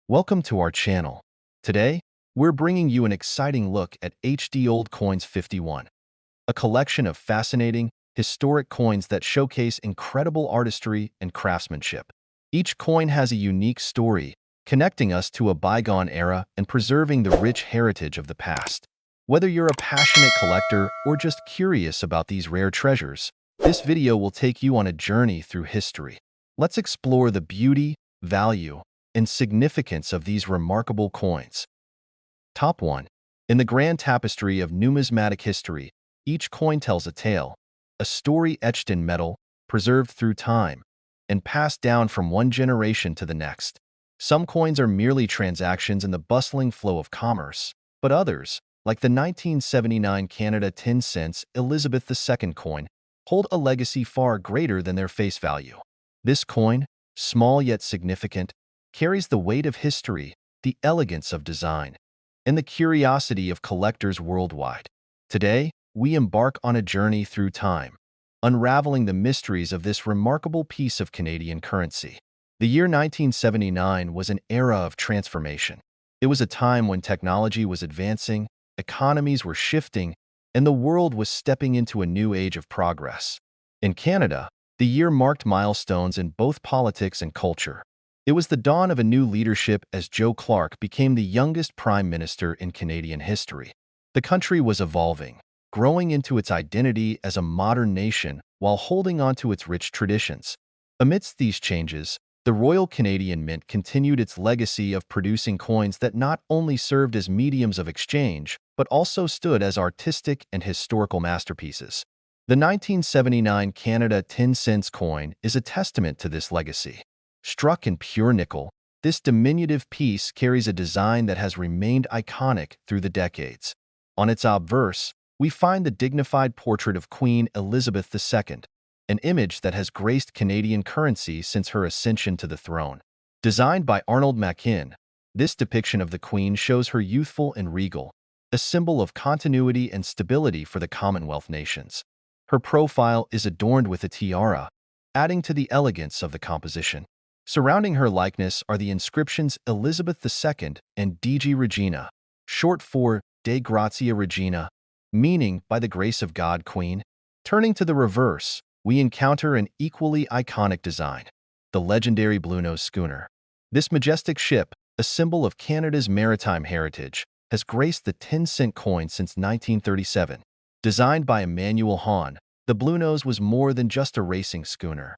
Welcome to our channel. Today, we're bringing you an exciting look at HD Old Coins 51, a collection of fascinating, historic coins that showcase incredible artistry and craftsmanship. Each coin has a unique story, connecting us to a bygone era and preserving the rich heritage of the past. Whether you're a passionate collector or just curious about these rare treasures, this video will take you on a journey through history. Let's explore the beauty, value, and significance of these remarkable coins. Top 1. In the grand tapestry of numismatic history, each coin tells a tale, a story etched in metal, preserved through time, and passed down from one generation to the next. Some coins are merely transactions in the bustling flow of commerce, but others, like the 1979 Canada 10 cents Elizabeth II coin, hold a legacy far greater than their face value. This coin, small yet significant, carries the weight of history, the elegance of design, and the curiosity of collectors worldwide. Today, we embark on a journey through time, unraveling the mysteries of this remarkable piece of Canadian currency. The year 1979 was an era of transformation. It was a time when technology was advancing, economies were shifting, and the world was stepping into a new age of progress. In Canada, the year marked milestones in both politics and culture. It was the dawn of a new leadership as Joe Clark became the youngest prime minister in Canadian history. The country was evolving, growing into its identity as a modern nation while holding on to its rich traditions. Amidst these changes, the Royal Canadian Mint continued its legacy of producing coins that not only served as mediums of exchange, but also stood as artistic and historical masterpieces. The 1979 Canada 10 cents coin is a testament to this legacy. Struck in pure nickel, this diminutive piece carries a design that has remained iconic through the decades. On its obverse, we find the dignified portrait of Queen Elizabeth II, an image that has graced Canadian currency since her ascension to the throne. Designed by Arnold Machin, this depiction of the Queen shows her youthful and regal, a symbol of continuity and stability for the Commonwealth nations. Her profile is adorned with a tiara, adding to the elegance of the composition. Surrounding her likeness are the inscriptions Elizabeth II and Digi Regina, short for De Grazia Regina, meaning by the grace of God, Queen. Turning to the reverse, we encounter an equally iconic design, the legendary Bluenose schooner. This majestic ship, a symbol of Canada's maritime heritage, has graced the 10-cent coin since 1937. Designed by Emmanuel Hahn, the Bluenose was more than just a racing schooner.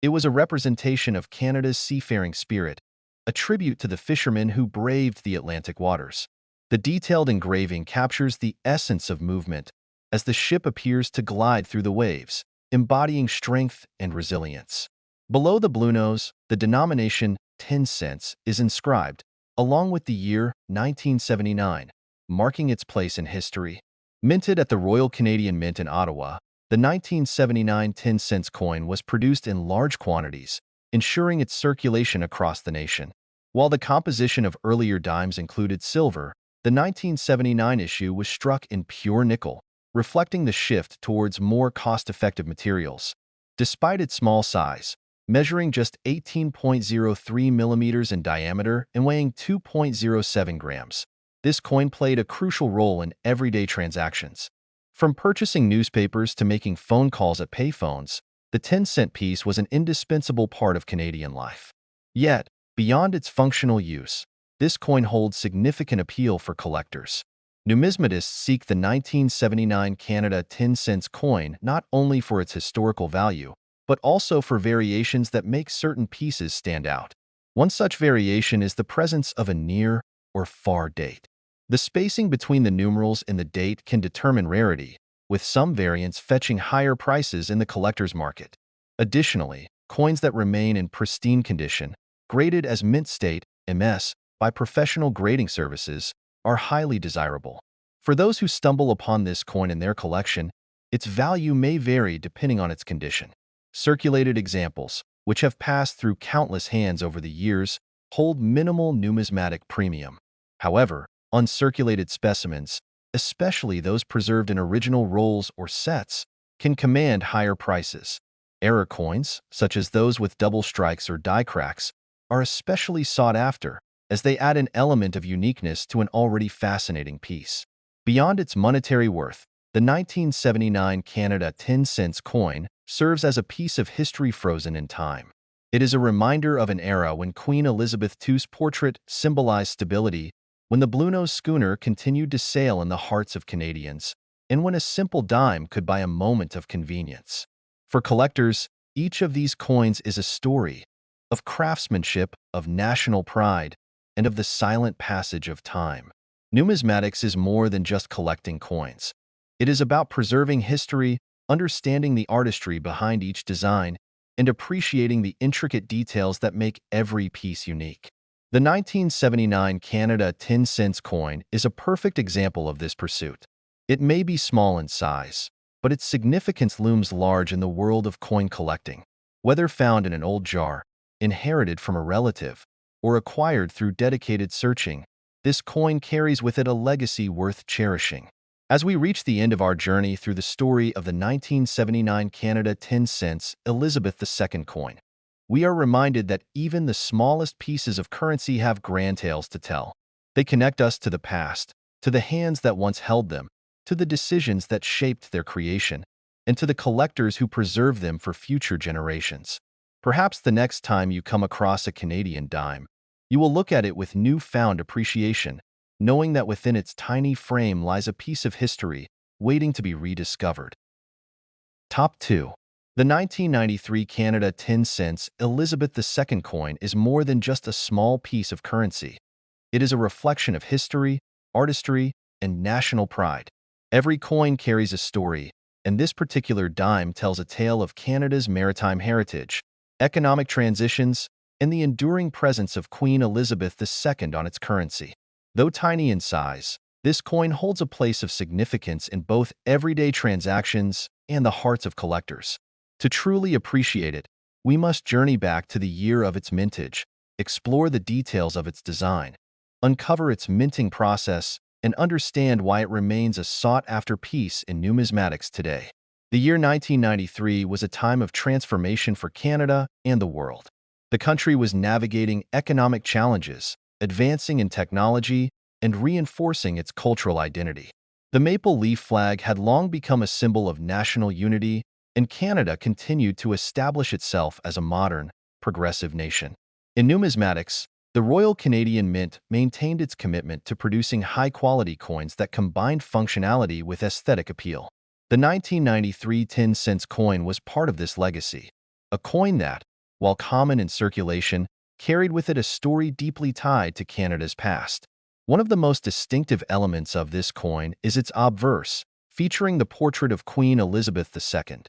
It was a representation of Canada's seafaring spirit, a tribute to the fishermen who braved the Atlantic waters. The detailed engraving captures the essence of movement as the ship appears to glide through the waves, embodying strength and resilience. Below the Bluenose, the denomination 10 cents is inscribed, along with the year 1979, marking its place in history. Minted at the Royal Canadian Mint in Ottawa, the 1979 10 cents coin was produced in large quantities, ensuring its circulation across the nation. While the composition of earlier dimes included silver, the 1979 issue was struck in pure nickel, reflecting the shift towards more cost-effective materials. Despite its small size, measuring just 18.03 millimeters in diameter and weighing 2.07 grams, this coin played a crucial role in everyday transactions. From purchasing newspapers to making phone calls at payphones, the 10-cent piece was an indispensable part of Canadian life. Yet, beyond its functional use, this coin holds significant appeal for collectors. Numismatists seek the 1979 Canada 10 cents coin not only for its historical value, but also for variations that make certain pieces stand out. One such variation is the presence of a near or far date. The spacing between the numerals and the date can determine rarity, with some variants fetching higher prices in the collector's market. Additionally, coins that remain in pristine condition, graded as mint state (MS) by professional grading services, are highly desirable. For those who stumble upon this coin in their collection, its value may vary depending on its condition. Circulated examples, which have passed through countless hands over the years, hold minimal numismatic premium. However, uncirculated specimens, especially those preserved in original rolls or sets, can command higher prices. Error coins, such as those with double strikes or die cracks, are especially sought after, as they add an element of uniqueness to an already fascinating piece. Beyond its monetary worth, the 1979 Canada 10-cent coin serves as a piece of history frozen in time. It is a reminder of an era when Queen Elizabeth II's portrait symbolized stability, when the Bluenose schooner continued to sail in the hearts of Canadians, and when a simple dime could buy a moment of convenience. For collectors, each of these coins is a story of craftsmanship, of national pride, and of the silent passage of time. Numismatics is more than just collecting coins. It is about preserving history, understanding the artistry behind each design, and appreciating the intricate details that make every piece unique. The 1979 Canada 10-cent coin is a perfect example of this pursuit. It may be small in size, but its significance looms large in the world of coin collecting. Whether found in an old jar, inherited from a relative, or acquired through dedicated searching, this coin carries with it a legacy worth cherishing. As we reach the end of our journey through the story of the 1979 Canada 10-cent Elizabeth II coin, we are reminded that even the smallest pieces of currency have grand tales to tell. They connect us to the past, to the hands that once held them, to the decisions that shaped their creation, and to the collectors who preserve them for future generations. Perhaps the next time you come across a Canadian dime, you will look at it with newfound appreciation, knowing that within its tiny frame lies a piece of history waiting to be rediscovered. Top 2. The 1993 Canada 10-cent Elizabeth II coin is more than just a small piece of currency. It is a reflection of history, artistry, and national pride. Every coin carries a story, and this particular dime tells a tale of Canada's maritime heritage, economic transitions, and the enduring presence of Queen Elizabeth II on its currency. Though tiny in size, this coin holds a place of significance in both everyday transactions and the hearts of collectors. To truly appreciate it, we must journey back to the year of its mintage, explore the details of its design, uncover its minting process, and understand why it remains a sought-after piece in numismatics today. The year 1993 was a time of transformation for Canada and the world. The country was navigating economic challenges, advancing in technology, and reinforcing its cultural identity. The maple leaf flag had long become a symbol of national unity, and Canada continued to establish itself as a modern, progressive nation. In numismatics, the Royal Canadian Mint maintained its commitment to producing high-quality coins that combined functionality with aesthetic appeal. The 1993 10-cent coin was part of this legacy, a coin that, while common in circulation, carried with it a story deeply tied to Canada's past. One of the most distinctive elements of this coin is its obverse, featuring the portrait of Queen Elizabeth II.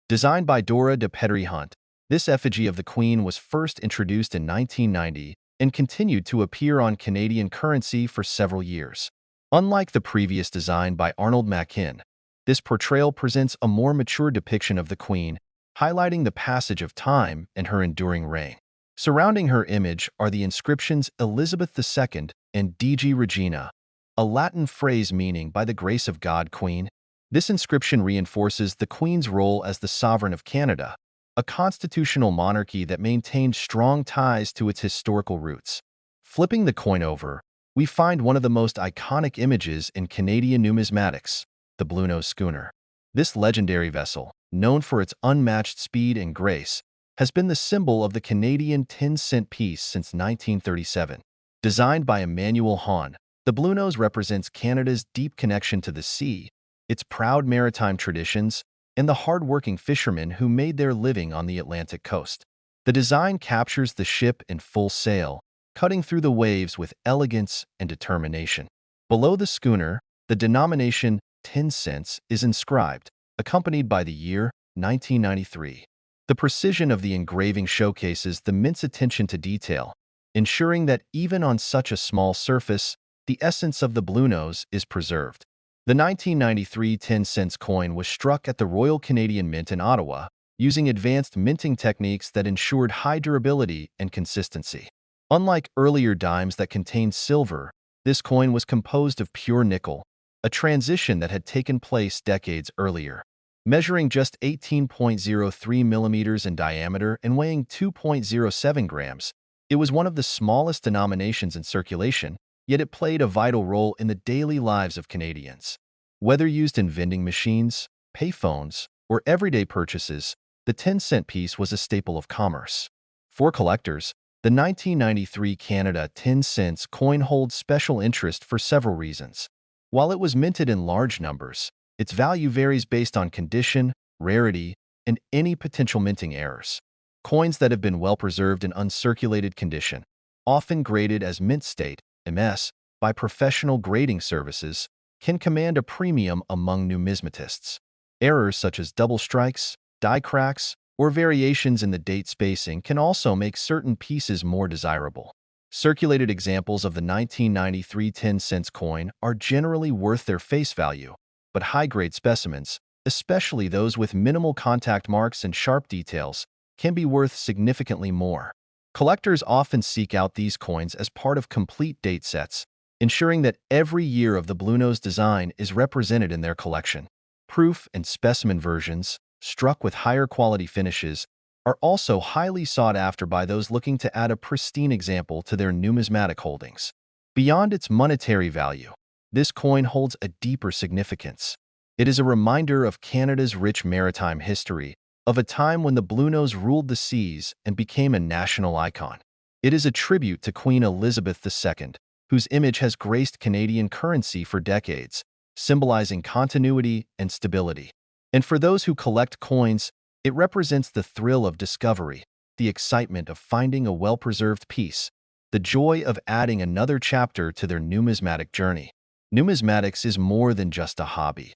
Designed by Dora de Petrie Hunt, this effigy of the Queen was first introduced in 1990 and continued to appear on Canadian currency for several years. Unlike the previous design by Arnold Mackin, this portrayal presents a more mature depiction of the Queen, highlighting the passage of time and her enduring reign. Surrounding her image are the inscriptions Elizabeth II and Digi Regina, a Latin phrase meaning "by the grace of God, Queen." This inscription reinforces the Queen's role as the sovereign of Canada, a constitutional monarchy that maintained strong ties to its historical roots. Flipping the coin over, we find one of the most iconic images in Canadian numismatics, the Bluenose schooner. This legendary vessel, known for its unmatched speed and grace, has been the symbol of the Canadian 10-cent piece since 1937. Designed by Emmanuel Hahn, the Bluenose represents Canada's deep connection to the sea, its proud maritime traditions, and the hard-working fishermen who made their living on the Atlantic coast. The design captures the ship in full sail, cutting through the waves with elegance and determination. Below the schooner, the denomination 10 cents is inscribed, accompanied by the year 1993. The precision of the engraving showcases the mint's attention to detail, ensuring that even on such a small surface, the essence of the Bluenose is preserved. The 1993 10-cent coin was struck at the Royal Canadian Mint in Ottawa, using advanced minting techniques that ensured high durability and consistency. Unlike earlier dimes that contained silver, this coin was composed of pure nickel, a transition that had taken place decades earlier. Measuring just 18.03 millimeters in diameter and weighing 2.07 grams, It was one of the smallest denominations in circulation, yet it played a vital role in the daily lives of Canadians. Whether used in vending machines, payphones, or everyday purchases, the 10-cent piece was a staple of commerce. For collectors, the 1993 Canada 10 cents coin holds special interest for several reasons. While it was minted in large numbers, its value varies based on condition, rarity, and any potential minting errors. Coins that have been well preserved in uncirculated condition, often graded as mint state (MS) by professional grading services, can command a premium among numismatists. Errors such as double strikes, die cracks, or variations in the date spacing can also make certain pieces more desirable. Circulated examples of the 1993 10 cents coin are generally worth their face value, but high-grade specimens, especially those with minimal contact marks and sharp details, can be worth significantly more. Collectors often seek out these coins as part of complete date sets, ensuring that every year of the Bluenose design is represented in their collection. Proof and specimen versions, struck with higher quality finishes, are also highly sought after by those looking to add a pristine example to their numismatic holdings. Beyond its monetary value, this coin holds a deeper significance. It is a reminder of Canada's rich maritime history, of a time when the Bluenose ruled the seas and became a national icon. It is a tribute to Queen Elizabeth II, whose image has graced Canadian currency for decades, symbolizing continuity and stability. And for those who collect coins, it represents the thrill of discovery, the excitement of finding a well-preserved piece, the joy of adding another chapter to their numismatic journey. Numismatics is more than just a hobby.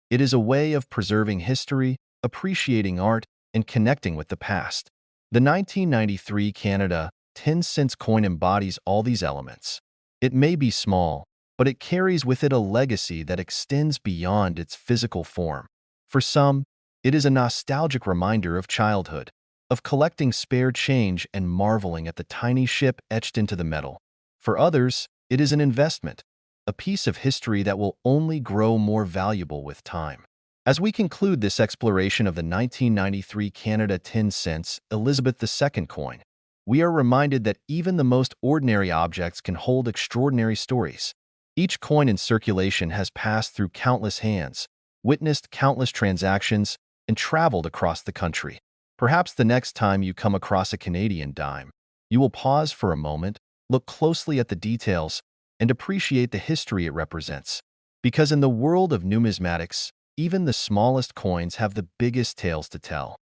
It is a way of preserving history, appreciating art, and connecting with the past. The 1993 Canada 10 cents coin embodies all these elements. It may be small, but it carries with it a legacy that extends beyond its physical form. For some, it is a nostalgic reminder of childhood, of collecting spare change and marveling at the tiny ship etched into the metal. For others, it is an investment, a piece of history that will only grow more valuable with time. As we conclude this exploration of the 1993 Canada 10 cents Elizabeth II coin, we are reminded that even the most ordinary objects can hold extraordinary stories. Each coin in circulation has passed through countless hands, witnessed countless transactions, and traveled across the country. Perhaps the next time you come across a Canadian dime, you will pause for a moment, look closely at the details, and appreciate the history it represents. Because in the world of numismatics, even the smallest coins have the biggest tales to tell.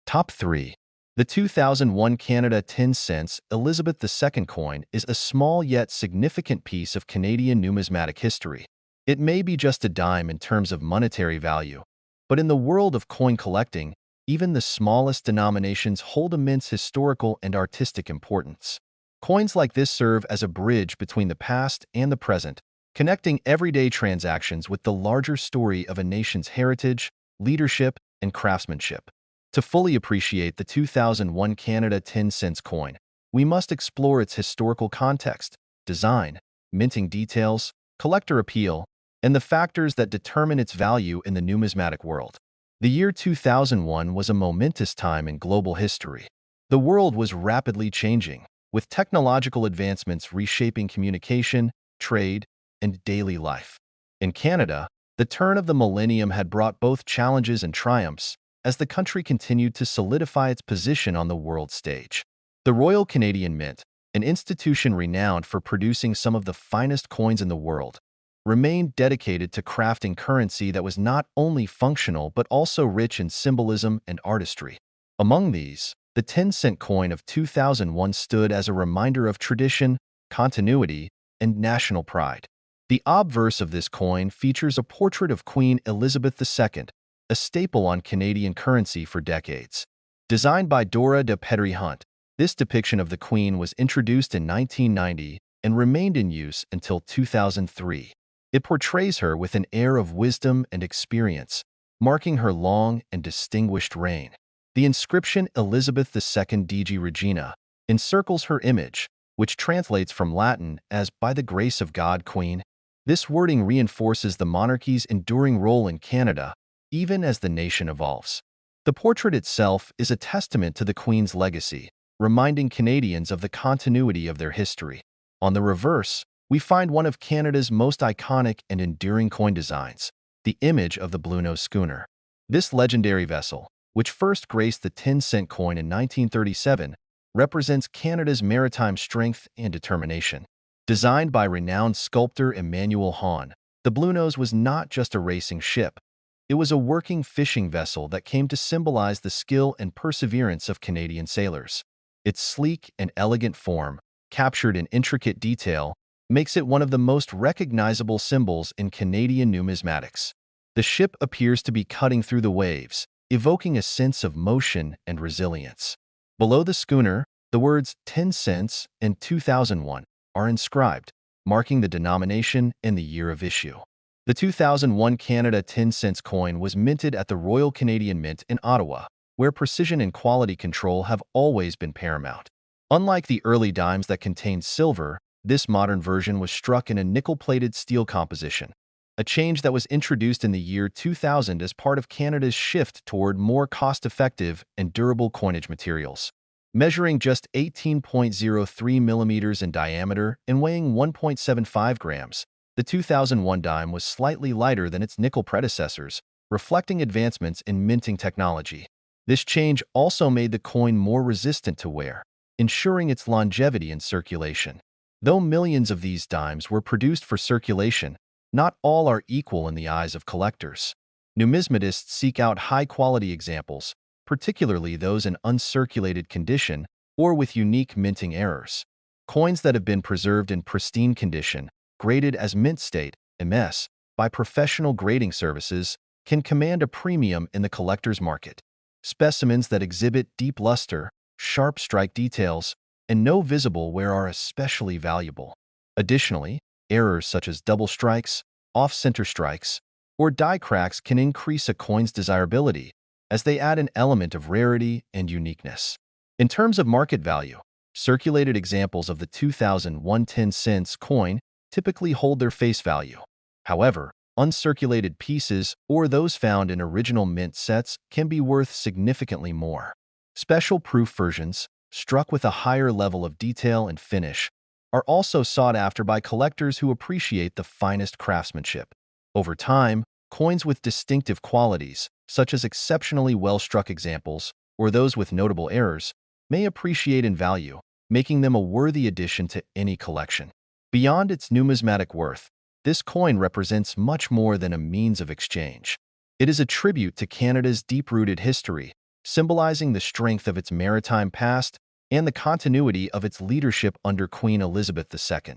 Top 3. The 2001 Canada 10 cents Elizabeth II coin is a small yet significant piece of Canadian numismatic history. It may be just a dime in terms of monetary value, but in the world of coin collecting, even the smallest denominations hold immense historical and artistic importance. Coins like this serve as a bridge between the past and the present, connecting everyday transactions with the larger story of a nation's heritage, leadership, and craftsmanship. To fully appreciate the 2001 Canada 10 cents coin, we must explore its historical context, design, minting details, collector appeal, and the factors that determine its value in the numismatic world. The year 2001 was a momentous time in global history. The world was rapidly changing, with technological advancements reshaping communication, trade, and daily life. In Canada, the turn of the millennium had brought both challenges and triumphs as the country continued to solidify its position on the world stage. The Royal Canadian Mint, an institution renowned for producing some of the finest coins in the world, remained dedicated to crafting currency that was not only functional but also rich in symbolism and artistry. Among these, the 10-cent coin of 2001 stood as a reminder of tradition, continuity, and national pride. The obverse of this coin features a portrait of Queen Elizabeth II, a staple on Canadian currency for decades. Designed by Dora de Petrie Hunt, this depiction of the Queen was introduced in 1990 and remained in use until 2003. It portrays her with an air of wisdom and experience, marking her long and distinguished reign. The inscription Elizabeth II Digi Regina encircles her image, which translates from Latin as "by the grace of God, Queen." This wording reinforces the monarchy's enduring role in Canada, even as the nation evolves. The portrait itself is a testament to the Queen's legacy, reminding Canadians of the continuity of their history. On the reverse, we find one of Canada's most iconic and enduring coin designs, the image of the Bluenose schooner. This legendary vessel, which first graced the 10-cent coin in 1937, represents Canada's maritime strength and determination. Designed by renowned sculptor Emmanuel Hahn, the Bluenose was not just a racing ship. It was a working fishing vessel that came to symbolize the skill and perseverance of Canadian sailors. Its sleek and elegant form, captured in intricate detail, makes it one of the most recognizable symbols in Canadian numismatics. The ship appears to be cutting through the waves, evoking a sense of motion and resilience. Below the schooner, the words 10 cents and 2001 are inscribed, marking the denomination and the year of issue. The 2001 Canada 10 cents coin was minted at the Royal Canadian Mint in Ottawa, where precision and quality control have always been paramount. Unlike the early dimes that contained silver, this modern version was struck in a nickel-plated steel composition, a change that was introduced in the year 2000 as part of Canada's shift toward more cost-effective and durable coinage materials. Measuring just 18.03 millimeters in diameter and weighing 1.75 grams, the 2001 dime was slightly lighter than its nickel predecessors, reflecting advancements in minting technology. This change also made the coin more resistant to wear, ensuring its longevity in circulation. Though millions of these dimes were produced for circulation, not all are equal in the eyes of collectors. Numismatists seek out high-quality examples, particularly those in uncirculated condition or with unique minting errors. Coins that have been preserved in pristine condition, graded as mint state (MS) by professional grading services, can command a premium in the collector's market. Specimens that exhibit deep luster, sharp strike details, and no visible wear are especially valuable. Additionally, errors such as double strikes, off-center strikes, or die cracks can increase a coin's desirability, as they add an element of rarity and uniqueness. In terms of market value, circulated examples of the 2001 10 cents coin typically hold their face value. However, uncirculated pieces or those found in original mint sets can be worth significantly more. Special proof versions, struck with a higher level of detail and finish, are also sought after by collectors who appreciate the finest craftsmanship. Over time, coins with distinctive qualities, such as exceptionally well-struck examples or those with notable errors, may appreciate in value, making them a worthy addition to any collection. Beyond its numismatic worth, this coin represents much more than a means of exchange. It is a tribute to Canada's deep-rooted history, symbolizing the strength of its maritime past and the continuity of its leadership under Queen Elizabeth II.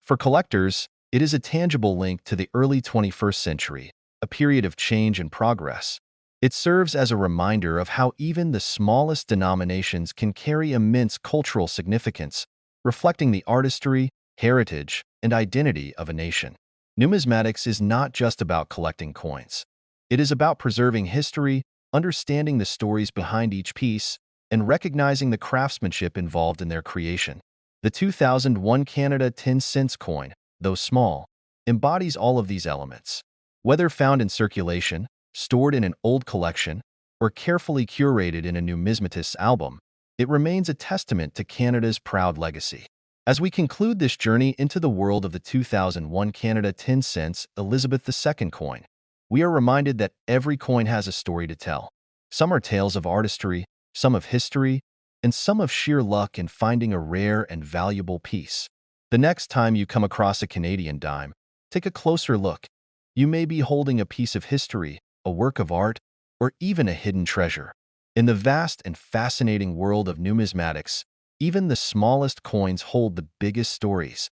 For collectors, it is a tangible link to the early 21st century, a period of change and progress. It serves as a reminder of how even the smallest denominations can carry immense cultural significance, reflecting the artistry, heritage, and identity of a nation. Numismatics is not just about collecting coins. It is about preserving history, understanding the stories behind each piece, and recognizing the craftsmanship involved in their creation. The 2001 Canada 10 cents coin, though small, embodies all of these elements. Whether found in circulation, stored in an old collection, or carefully curated in a numismatist's album, it remains a testament to Canada's proud legacy. As we conclude this journey into the world of the 2001 Canada 10 cents Elizabeth II coin, we are reminded that every coin has a story to tell. Some are tales of artistry, some of history, and some of sheer luck in finding a rare and valuable piece. The next time you come across a Canadian dime, take a closer look. You may be holding a piece of history, a work of art, or even a hidden treasure. In the vast and fascinating world of numismatics, even the smallest coins hold the biggest stories.